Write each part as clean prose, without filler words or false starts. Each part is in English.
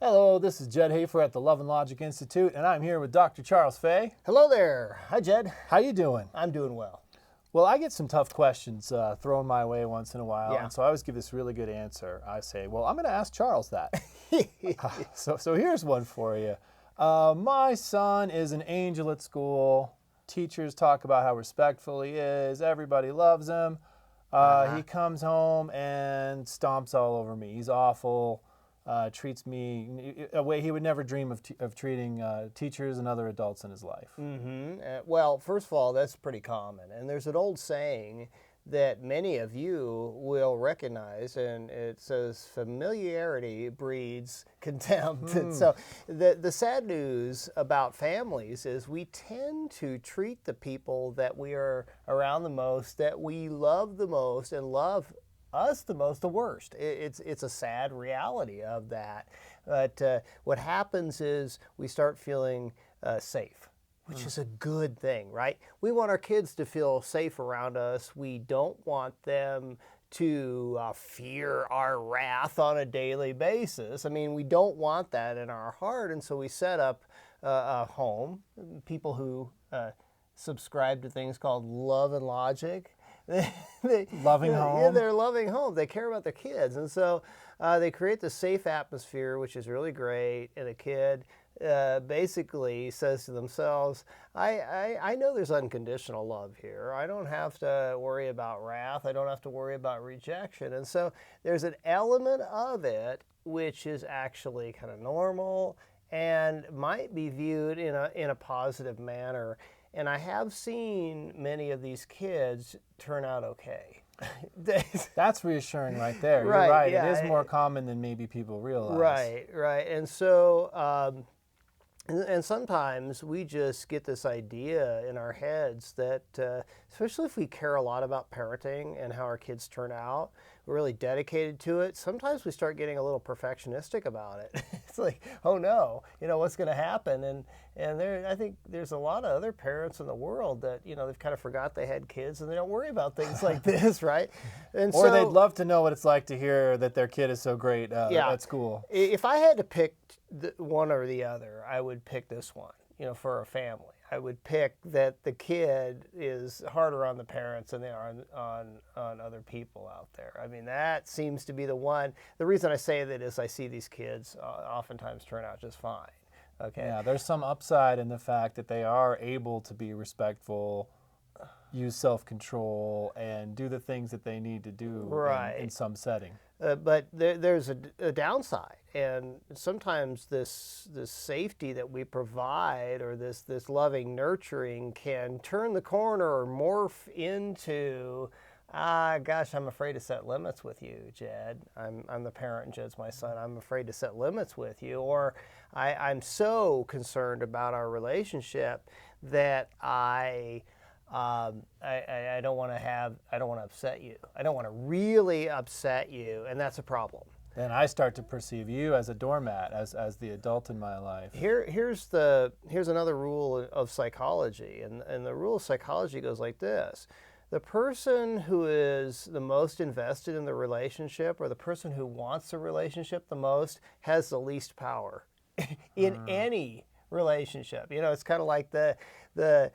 Hello, this is Jedd Hafer at the Love and Logic Institute, and I'm here with Dr. Charles Fay. Hello there. Hi, Jed. How you doing? I'm doing well. Well, I get some tough questions thrown my way once in a while, Yeah. and so I always give this really good answer. I say, well, I'm going to ask Charles that. So here's one for you. My son is an angel at school. Teachers talk about how respectful he is. Everybody loves him. He comes home and stomps all over me. He's awful. Treats me a way he would never dream of treating teachers and other adults in his life. Well, first of all, that's pretty common. And there's an old saying that many of you will recognize, and it says, familiarity breeds contempt. And so the sad news about families is we tend to treat the people that we are around the most, that we love the most, and love us the most, the worst. It's a sad reality of that. But what happens is we start feeling safe, which is a good thing, right? We want our kids to feel safe around us. We don't want them to fear our wrath on a daily basis. I mean, we don't want that in our heart, and so we set up a home. People who subscribe to things called love and logic. Loving home. Yeah, they're loving home. They care about their kids. And so they create the safe atmosphere, which is really great. And the kid basically says to themselves, I know there's unconditional love here. I don't have to worry about wrath. I don't have to worry about rejection. And so there's an element of it which is actually kind of normal and might be viewed in a positive manner. And I have seen many of these kids turn out okay. That's reassuring right there. Right, You're right. yeah. It is more common than maybe people realize. Right. And so, and sometimes we just get this idea in our heads that, especially if we care a lot about parenting and how our kids turn out, we're really dedicated to it. Sometimes we start getting a little perfectionistic about it. It's like, oh no, what's going to happen? And I think there's a lot of other parents in the world that, they've kind of forgot they had kids and they don't worry about things like this, right? And Or they'd love to know what it's like to hear that their kid is so great at school. If I had to pick one or the other, I would pick this one, for a family. I would pick that the kid is harder on the parents than they are on other people out there. I mean, that seems to be the one. The reason I say that is I see these kids oftentimes turn out just fine. Okay. Yeah, there's some upside in the fact that they are able to be respectful, use self-control, and do the things that they need to do in some setting. But there's a downside, and sometimes this safety that we provide, or this loving nurturing, can turn the corner or morph into, gosh, I'm afraid to set limits with you, Jed. I'm the parent and Jed's my son. I'm afraid to set limits with you, or I'm so concerned about our relationship that I don't want to upset you. I don't want to really upset you, and that's a problem. Then I start to perceive you as a doormat, as the adult in my life. Here's another rule of psychology, and the rule of psychology goes like this. The person who is the most invested in the relationship, or the person who wants the relationship the most, has the least power in any relationship. It's kind of like the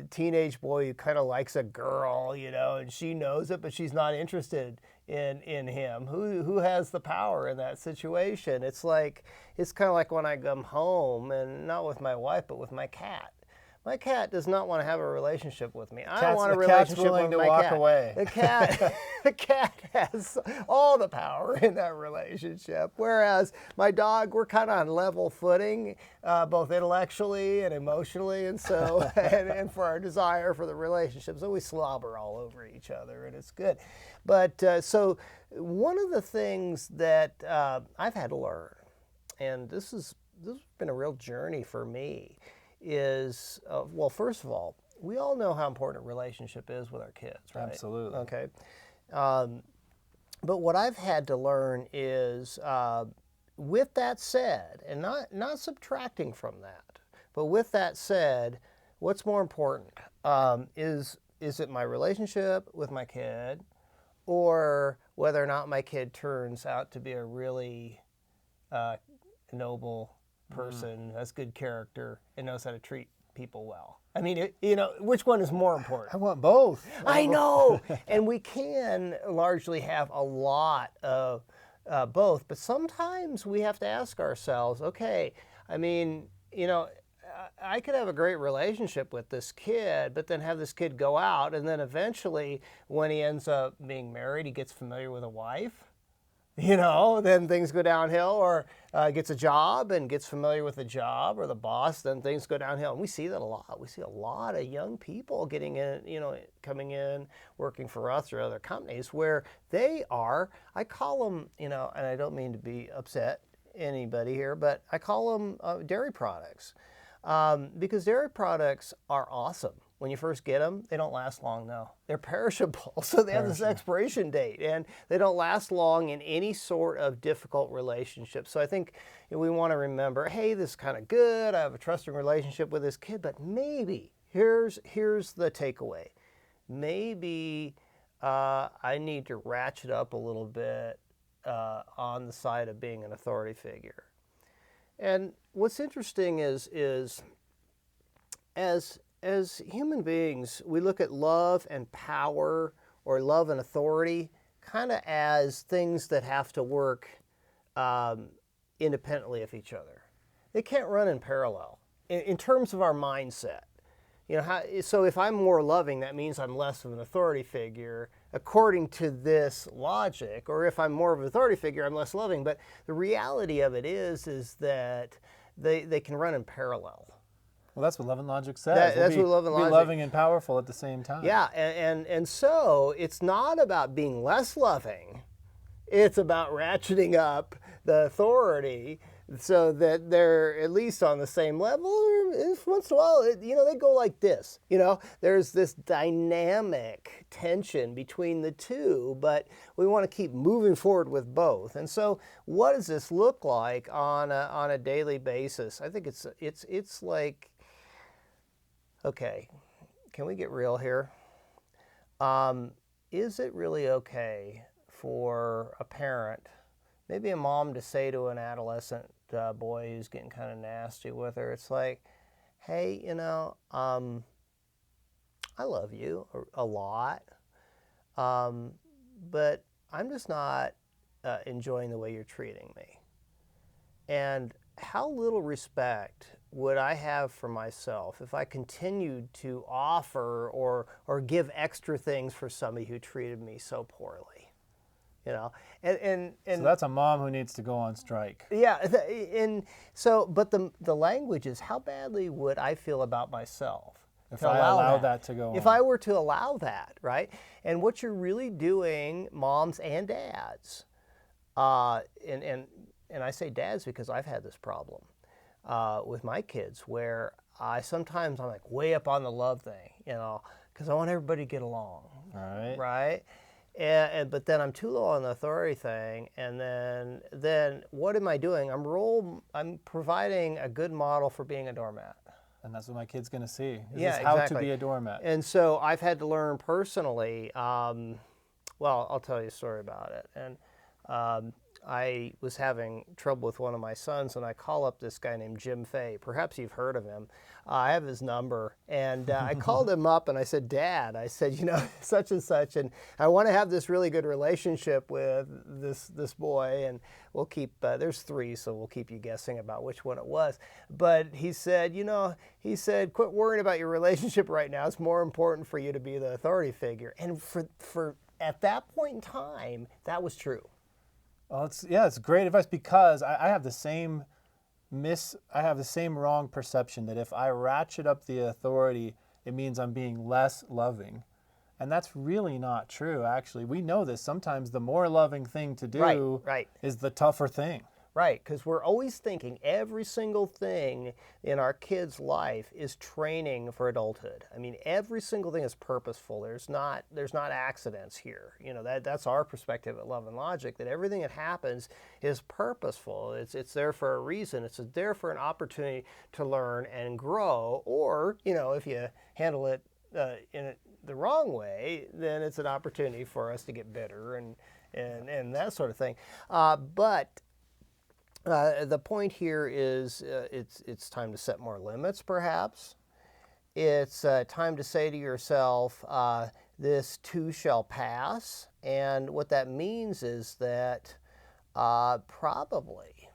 teenage boy who kind of likes a girl, and she knows it, but she's not interested in him. Who has the power in that situation? It's kind of like when I come home, and not with my wife, but with my cat. My cat does not want to have a relationship with me. I don't want a relationship with my cat. Away. The cat has all the power in that relationship. Whereas my dog, we're kind of on level footing, both intellectually and emotionally, and so and for our desire for the relationship. So we slobber all over each other, and it's good. But so one of the things that I've had to learn, and this has been a real journey for me, is, well, first of all, we all know how important a relationship is with our kids, right? Absolutely. Okay. But what I've had to learn is, with that said, and not subtracting from that, but with that said, what's more important? Is it my relationship with my kid, or whether or not my kid turns out to be a really noble person, has good character, and knows how to treat people well? I mean, which one is more important? I want both. I know, and we can largely have a lot of both, but sometimes we have to ask ourselves, okay, I mean, I could have a great relationship with this kid, but then have this kid go out, and then eventually, when he ends up being married, he gets familiar with a wife. Then things go downhill, or gets a job and gets familiar with the job or the boss, then things go downhill. And we see that a lot. We see a lot of young people getting in, coming in, working for us or other companies where they are, I call them, and I don't mean to be upset anybody here, but I call them dairy products. Because dairy products are awesome. When you first get them, they don't last long, though. They're perishable, so they have this expiration date, and they don't last long in any sort of difficult relationship. So I think we want to remember, hey, this is kind of good. I have a trusting relationship with this kid, but maybe, here's the takeaway. Maybe I need to ratchet up a little bit on the side of being an authority figure. And what's interesting is as human beings, we look at love and power, or love and authority, kind of as things that have to work independently of each other. They can't run in parallel in terms of our mindset. So if I'm more loving, that means I'm less of an authority figure, according to this logic. Or if I'm more of an authority figure, I'm less loving. But the reality of it is that they can run in parallel. Well, that's what love and logic says. That's what love and logic. Be loving and powerful at the same time. Yeah, and so it's not about being less loving. It's about ratcheting up the authority so that they're at least on the same level. Or once in a while, they go like this. There's this dynamic tension between the two, but we want to keep moving forward with both. And so, what does this look like on a daily basis? I think it's like, okay, can we get real here? Is it really okay for a parent, maybe a mom, to say to an adolescent boy who's getting kind of nasty with her, it's like, hey, I love you a lot, but I'm just not enjoying the way you're treating me. And how little respect would I have for myself if I continued to offer or give extra things for somebody who treated me so poorly? And so that's a mom who needs to go on strike. Yeah, but the language is, how badly would I feel about myself if I allow that to go on? If I were to allow that, right? And what you're really doing, moms and dads, and I say dads because I've had this problem with my kids, where I'm like way up on the love thing, because I want everybody to get along, right? But then I'm too low on the authority thing, and then what am I doing? I'm providing a good model for being a doormat. And that's what my kid's going to see. Exactly. How to be a doormat. And so I've had to learn personally. Well, I'll tell you a story about it. And I was having trouble with one of my sons, and I call up this guy named Jim Fay. Perhaps you've heard of him. I have his number, and I called him up, and I said, Dad, I said, such and such, and I want to have this really good relationship with this boy, and we'll keep, there's 3, so we'll keep you guessing about which one it was. But he said, quit worrying about your relationship right now. It's more important for you to be the authority figure. And for at that point in time, that was true. Well, it's great advice, because I have the same wrong perception that if I ratchet up the authority, it means I'm being less loving. And that's really not true, actually. We know this. Sometimes the more loving thing to do is the tougher thing. Right, because we're always thinking every single thing in our kid's life is training for adulthood. I mean, every single thing is purposeful. There's not accidents here. That's our perspective at Love and Logic, that everything that happens is purposeful. It's there for a reason. It's there for an opportunity to learn and grow. Or, if you handle it in the wrong way, then it's an opportunity for us to get bitter and that sort of thing. But The point here is it's time to set more limits, perhaps. It's time to say to yourself, this too shall pass. And what that means is that probably,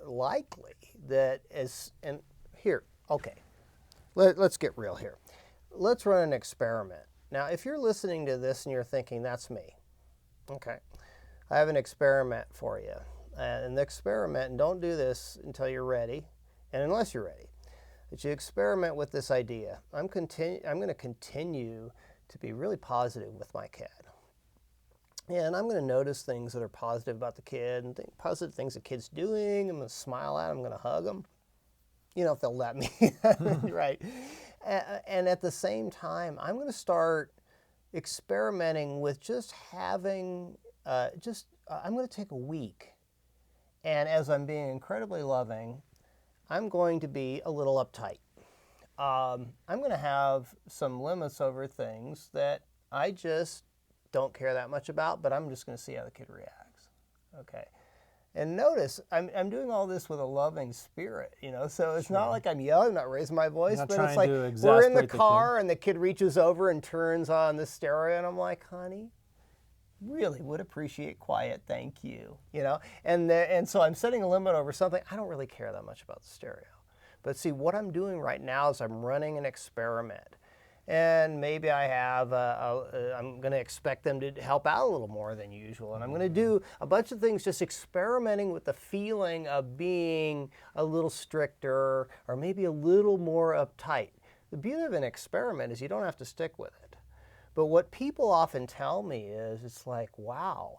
likely, that and here, okay, let's get real here. Let's run an experiment. Now, if you're listening to this and you're thinking, that's me, okay, I have an experiment for you. And the experiment, and don't do this until you're ready, and unless you're ready, that you experiment with this idea. I'm going to continue to be really positive with my kid. And I'm going to notice things that are positive about the kid and positive things the kid's doing. I'm going to smile at them. I'm going to hug them, if they'll let me, right? And at the same time, I'm going to start experimenting with just having, I'm going to take a week. And as I'm being incredibly loving, I'm going to be a little uptight. I'm going to have some limits over things that I just don't care that much about, but I'm just going to see how the kid reacts. Okay. And notice, I'm doing all this with a loving spirit, so it's not like I'm yelling, I'm not raising my voice, but it's like we're in the car and the kid reaches over and turns on the stereo and I'm like, honey, really would appreciate quiet, thank you, and so I'm setting a limit over something. I don't really care that much about the stereo. But see, what I'm doing right now is I'm running an experiment. And maybe I have, I'm going to expect them to help out a little more than usual. And I'm going to do a bunch of things just experimenting with the feeling of being a little stricter or maybe a little more uptight. The beauty of an experiment is you don't have to stick with it. But what people often tell me is, it's like, wow,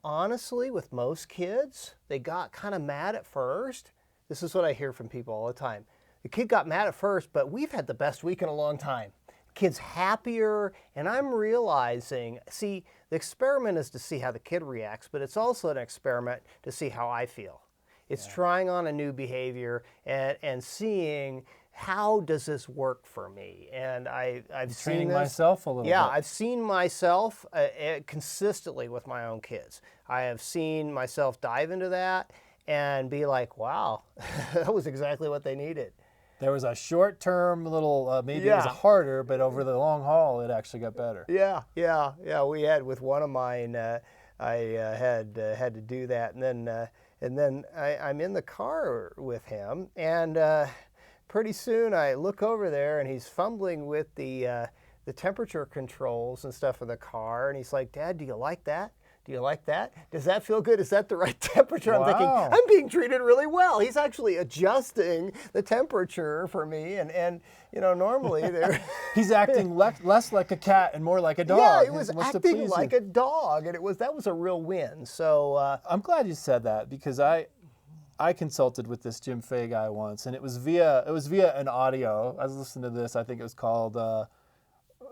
honestly, with most kids, they got kind of mad at first. This is what I hear from people all the time. The kid got mad at first, but we've had the best week in a long time. The kid's happier, and I'm realizing, see, the experiment is to see how the kid reacts, but it's also an experiment to see how I feel. It's trying on a new behavior and seeing how does this work for me. And I've training seen myself a little bit. Yeah, I've seen myself consistently with my own kids. I have seen myself dive into that and be like, wow, that was exactly what they needed. There was a short-term little, maybe it was harder, but over the long haul, it actually got better. Yeah. We had with one of mine, I had to do that, and then I'm in the car with him, and pretty soon I look over there, and he's fumbling with the temperature controls and stuff of the car, and he's like, Dad, do you like that? Do you like that? Does that feel good? Is that the right temperature? Wow. I'm thinking, I'm being treated really well. He's actually adjusting the temperature for me. And normally they're... He's acting less like a cat and more like a dog. Yeah, he was acting like a dog. And that was a real win. So I'm glad you said that, because I consulted with this Jim Fay guy once, and it was via an audio. I was listening to this. I think it was called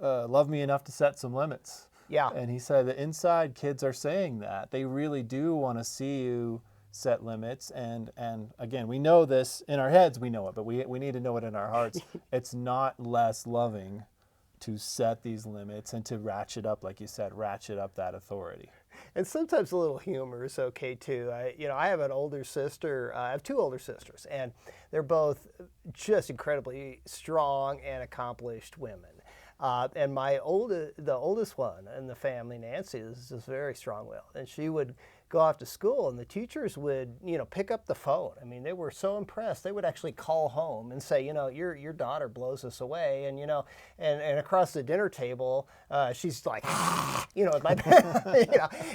Love Me Enough to Set Some Limits. Yeah. And he said that inside, kids are saying that. They really do want to see you set limits. And again, we know this in our heads, we know it, but we need to know it in our hearts. It's not less loving to set these limits and to ratchet up, like you said, ratchet up that authority. And sometimes a little humor is okay too. I have an older sister. I have two older sisters, and they're both just incredibly strong and accomplished women. And the oldest one in the family, Nancy, is just very strong-willed, and she would go off to school, and the teachers would, pick up the phone. I mean, they were so impressed. They would actually call home and say, your daughter blows us away, and and across the dinner table, she's like, with my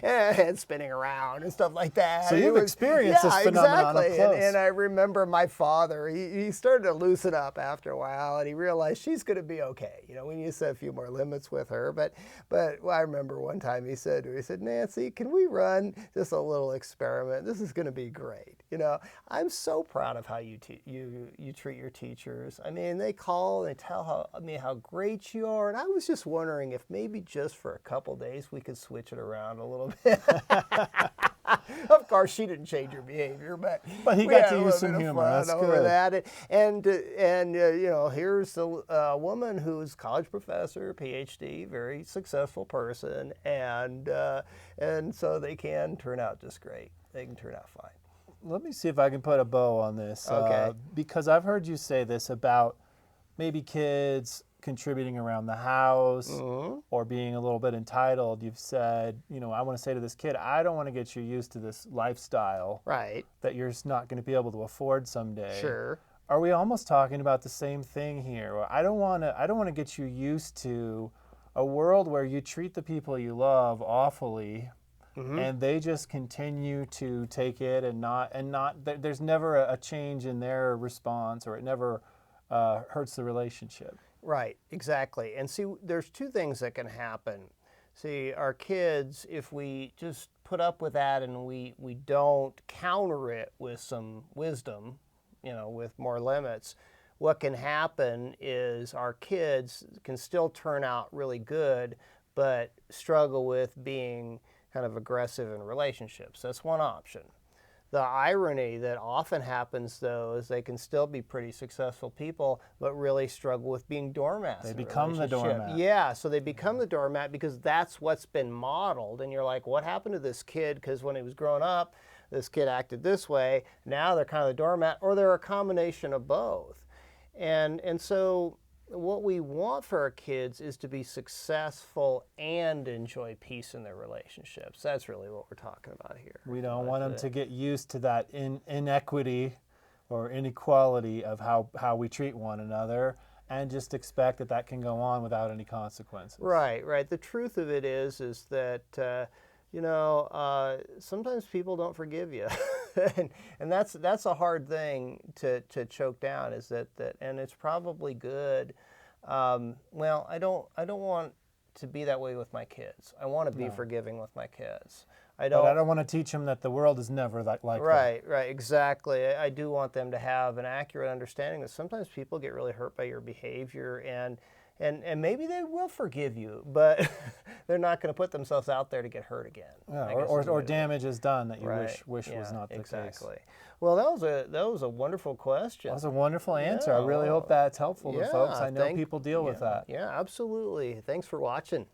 head spinning around and stuff like that. So you've experienced this phenomenon up close. And I remember my father. He started to loosen up after a while, and he realized she's going to be okay. We need to set a few more limits with her. But I remember one time he said, Nancy, can we run just a little experiment? This is going to be great. I'm so proud of how you treat your teachers. I mean, they call and they tell me how great you are, and I was just wondering if maybe just for a couple days we could switch it around a little bit. Of course, she didn't change her behavior, but he got to use some humor. That's over good. that. And here's a woman who's college professor, PhD, very successful person, and so they can turn out just great. They can turn out fine. let me see if I can put a bow on this. Okay. Because I've heard you say this about maybe kids contributing around the house or being a little bit entitled. You've said, I want to say to this kid, I don't want to get you used to this lifestyle Right. that you're just not going to be able to afford someday. Sure. Are we almost talking about the same thing here? Or I don't want to get you used to a world where you treat the people you love awfully and they just continue to take it and there's never a change in their response, or it never hurts the relationship. Right, exactly. And see, there's two things that can happen. See, our kids, if we just put up with that and we don't counter it with some wisdom, with more limits, what can happen is our kids can still turn out really good, but struggle with being kind of aggressive in relationships. That's one option. The irony that often happens, though, is they can still be pretty successful people, but really struggle with being doormats. They become the doormat. Yeah, so they become the doormat because that's what's been modeled. And you're like, what happened to this kid? Because when he was growing up, this kid acted this way. Now they're kind of the doormat, or they're a combination of both. And so what we want for our kids is to be successful and enjoy peace in their relationships. That's really what we're talking about here. We don't want them to get used to that inequity or inequality of how we treat one another, and just expect that can go on without any consequences. Right. The truth of it is that sometimes people don't forgive you, and that's a hard thing to choke down. Is that and it's probably good. Well, I don't want to be that way with my kids. I want to be forgiving with my kids. But I don't want to teach them that the world is never like that. Right, exactly. I do want them to have an accurate understanding that sometimes people get really hurt by your behavior, and maybe they will forgive you, but they're not going to put themselves out there to get hurt again. Yeah, or damage is done that you wish was not the case. Exactly. Well, that was a wonderful question. That was a wonderful answer. I really hope that's helpful to folks. I know people deal with that. Yeah, absolutely. Thanks for watching.